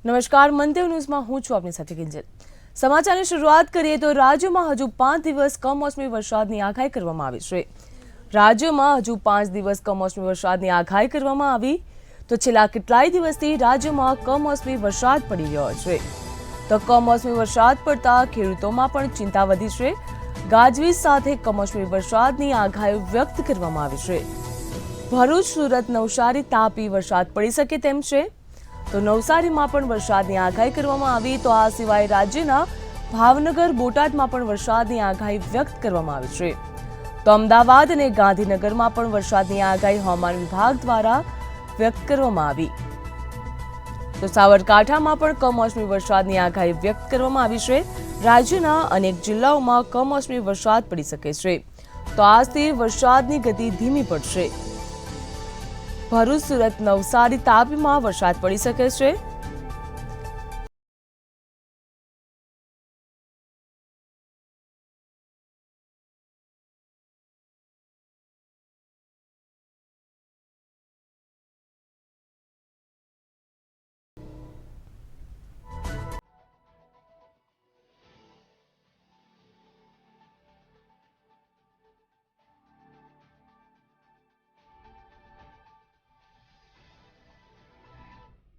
નમસ્કાર, મંતવ્ય ન્યૂઝમાં હું છું આપની સાથે કિંજલ। સમાચારની શરૂઆત કરીએ તો રાજ્યમાં હજુ 5 દિવસ કમોસમી વરસાદની આગાહી કરવામાં આવી છે। રાજ્યમાં હજુ 5 દિવસ કમોસમી વરસાદની આગાહી કરવામાં આવી તો છેલ્લા કેટલાય દિવસથી રાજ્યમાં કમોસમી વરસાદ પડી રહ્યો છે। તો કમોસમી વરસાદ પડતા ખેડૂતોમાં પણ ચિંતા વધી છે। ગાજવીજ સાથે કમોસમી વરસાદની આગાહી વ્યક્ત કરવામાં આવી છે। ભરૂચ, સુરત, નવસારી, તાપી વરસાદ પડી શકે તેમ છે। તો નવસારીમાં પણ વરસાદની આગાહી કરવામાં આવી તો આ સિવાય રાજ્યના ભાવનગર, બોટાદમાં પણ વરસાદની આગાહી વ્યક્ત કરવામાં આવી છે। તો અમદાવાદ અને ગાંધીનગરમાં પણ વરસાદની આગાહી હવામાન વિભાગ દ્વારા વ્યક્ત કરવામાં આવી। તો સાબરકાંઠામાં પણ કમોસમી વરસાદની આગાહી વ્યક્ત કરવામાં આવી છે। રાજ્યના અનેક જિલ્લાઓમાં કમોસમી વરસાદ પડી શકે છે। તો આજથી વરસાદની ગતિ ધીમી પડશે। ભરૂચ, સુરત, નવસારી, તાપીમાં વરસાદ પડી શકે છે।